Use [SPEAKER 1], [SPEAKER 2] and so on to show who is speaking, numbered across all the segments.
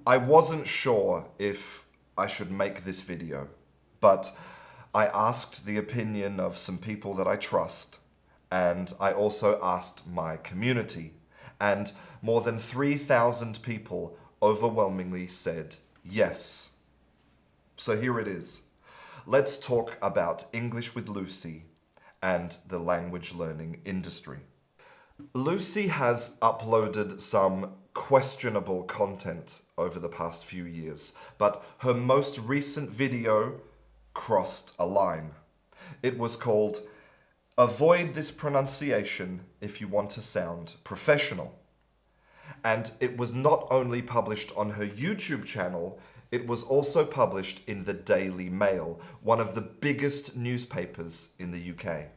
[SPEAKER 1] I wasn't sure if I should make this video, but I asked the opinion of some people that I trust, and I also asked my community, and more than 3,000 people overwhelmingly said yes. So here it is. Let's talk about English with Lucy and the language learning industry. Lucy has uploaded some questionable content over the past few years, but her most recent video crossed a line. It was called "Avoid this pronunciation if you want to sound professional." And it was not only published on her YouTube channel, it was also published in the Daily Mail, one of the biggest newspapers in the UK.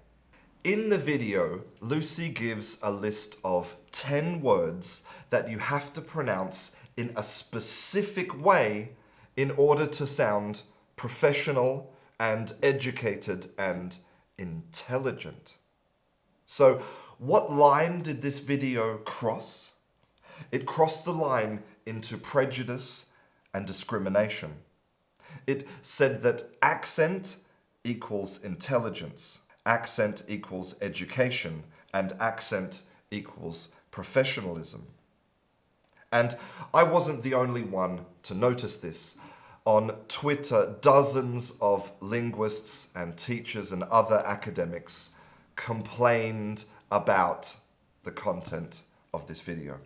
[SPEAKER 1] In the video, Lucy gives a list of 10 words that you have to pronounce in a specific way in order to sound professional and educated and intelligent. So, what line did this video cross? It crossed the line into prejudice and discrimination. It said that accent equals intelligence, accent equals education, and accent equals professionalism. And I wasn't the only one to notice this. On Twitter, dozens of linguists and teachers and other academics complained about the content of this video.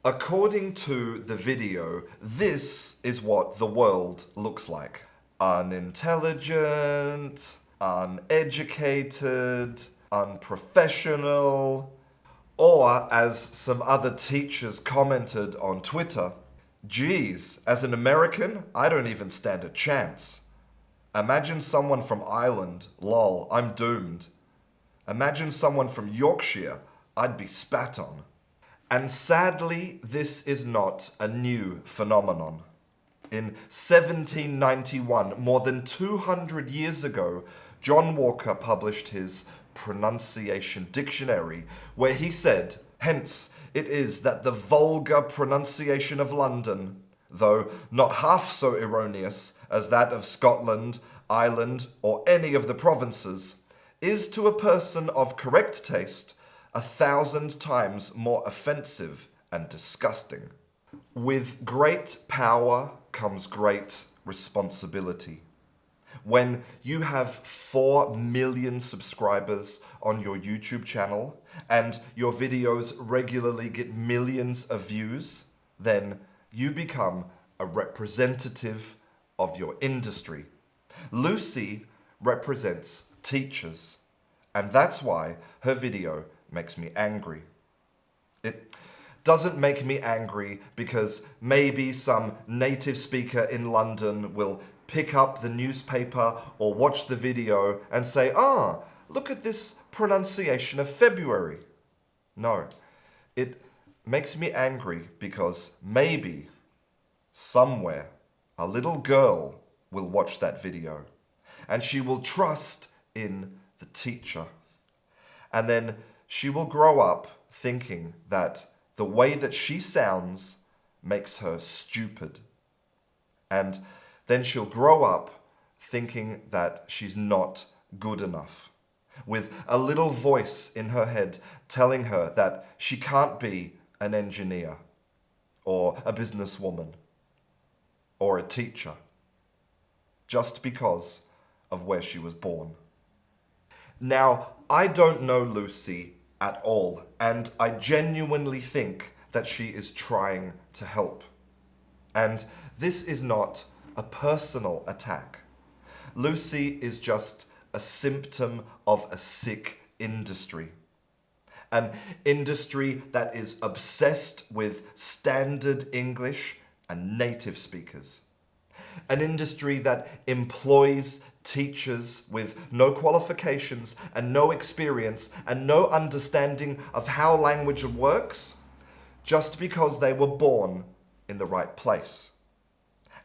[SPEAKER 1] According to the video, this is what the world looks like. Unintelligent, uneducated, unprofessional, or as some other teachers commented on Twitter, "Geez, as an American, I don't even stand a chance. Imagine someone from Ireland, lol, I'm doomed. Imagine someone from Yorkshire, I'd be spat on." And sadly, this is not a new phenomenon. In 1791, more than 200 years ago, John Walker published his Pronunciation Dictionary, where he said, "Hence it is that the vulgar pronunciation of London, though not half so erroneous as that of Scotland, Ireland, or any of the provinces, is to a person of correct taste 1,000 times more offensive and disgusting." With great power comes great responsibility. When you have 4 million subscribers on your YouTube channel and your videos regularly get millions of views, then you become a representative of your industry. Lucy represents teachers, and that's why her video makes me angry. It doesn't make me angry because maybe some native speaker in London will pick up the newspaper or watch the video and say, look at this pronunciation of February. No, it makes me angry because maybe somewhere a little girl will watch that video and she will trust in the teacher. And then she will grow up thinking that the way that she sounds makes her stupid. And then she'll grow up thinking that she's not good enough, with a little voice in her head telling her that she can't be an engineer, or a businesswoman, or a teacher, just because of where she was born. Now, I don't know Lucy at all, and I genuinely think that she is trying to help. And this is not a personal attack. Lucy is just a symptom of a sick industry. An industry that is obsessed with standard English and native speakers. An industry that employs teachers with no qualifications and no experience and no understanding of how language works just because they were born in the right place.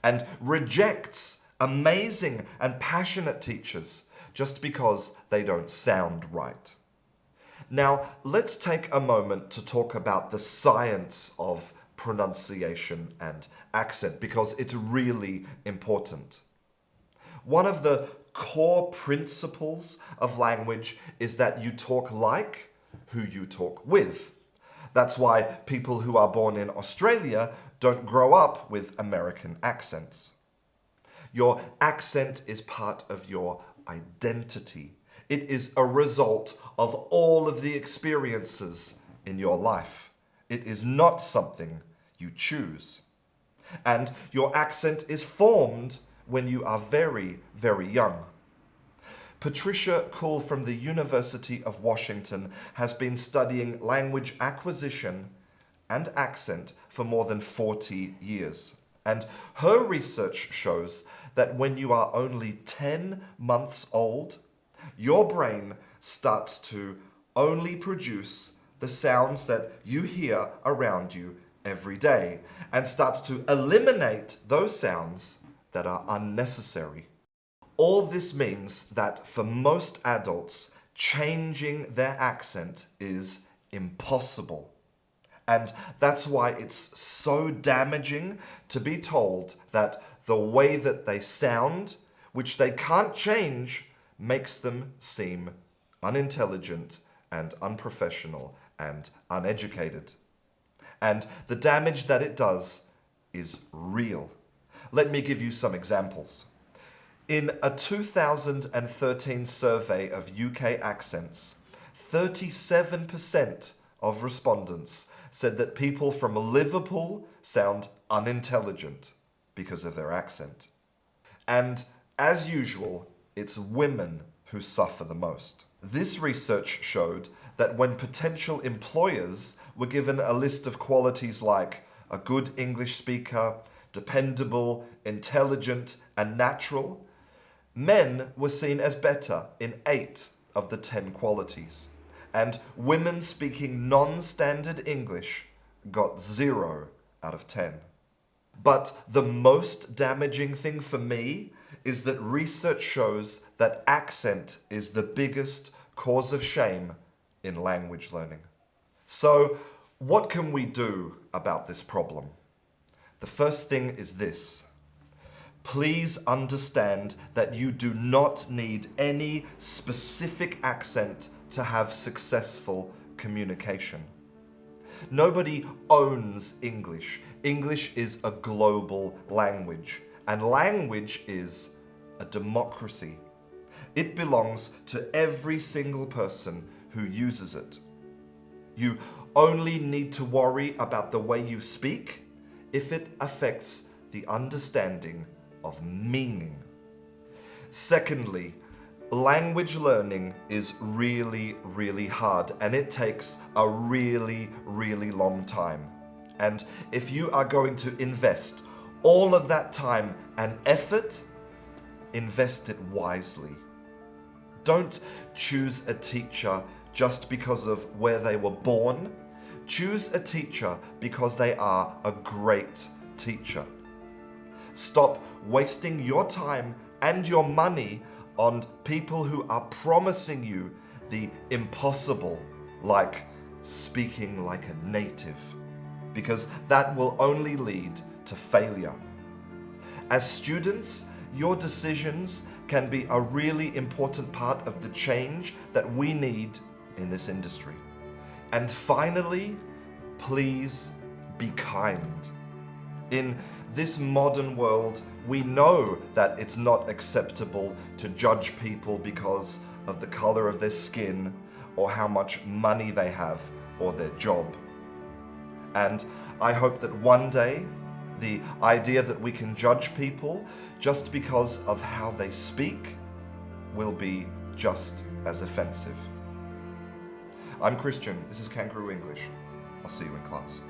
[SPEAKER 1] And rejects amazing and passionate teachers just because they don't sound right. Now, let's take a moment to talk about the science of pronunciation and accent because it's really important. One of the core principles of language is that you talk like who you talk with. That's why people who are born in Australia don't grow up with American accents. Your accent is part of your identity. It is a result of all of the experiences in your life. It is not something you choose. And your accent is formed when you are very, very young. Patricia Kuhl from the University of Washington has been studying language acquisition and accent for more than 40 years. And her research shows that when you are only 10 months old, your brain starts to only produce the sounds that you hear around you every day and starts to eliminate those sounds that are unnecessary. All this means that for most adults, changing their accent is impossible. And that's why it's so damaging to be told that the way that they sound, which they can't change, makes them seem unintelligent and unprofessional and uneducated. And the damage that it does is real. Let me give you some examples. In a 2013 survey of UK accents, 37% of respondents said that people from Liverpool sound unintelligent because of their accent. And as usual, it's women who suffer the most. This research showed that when potential employers were given a list of qualities like a good English speaker, dependable, intelligent, and natural, men were seen as better in 8 of the 10 qualities. And women speaking non-standard English got 0 out of 10. But the most damaging thing for me is that research shows that accent is the biggest cause of shame in language learning. So, what can we do about this problem? The first thing is this. Please understand that you do not need any specific accent to have successful communication. Nobody owns English. English is a global language, and language is a democracy. It belongs to every single person who uses it. You only need to worry about the way you speak if it affects the understanding of meaning. Secondly, language learning is really, really hard, and it takes a really, really long time. And if you are going to invest all of that time and effort, invest it wisely. Don't choose a teacher just because of where they were born. Choose a teacher because they are a great teacher. Stop wasting your time and your money on people who are promising you the impossible, like speaking like a native, because that will only lead to failure. As students, your decisions can be a really important part of the change that we need in this industry. And finally, please be kind. In this modern world, we know that it's not acceptable to judge people because of the color of their skin or how much money they have or their job. And I hope that one day, the idea that we can judge people just because of how they speak will be just as offensive. I'm Christian, this is Canguro English. I'll see you in class.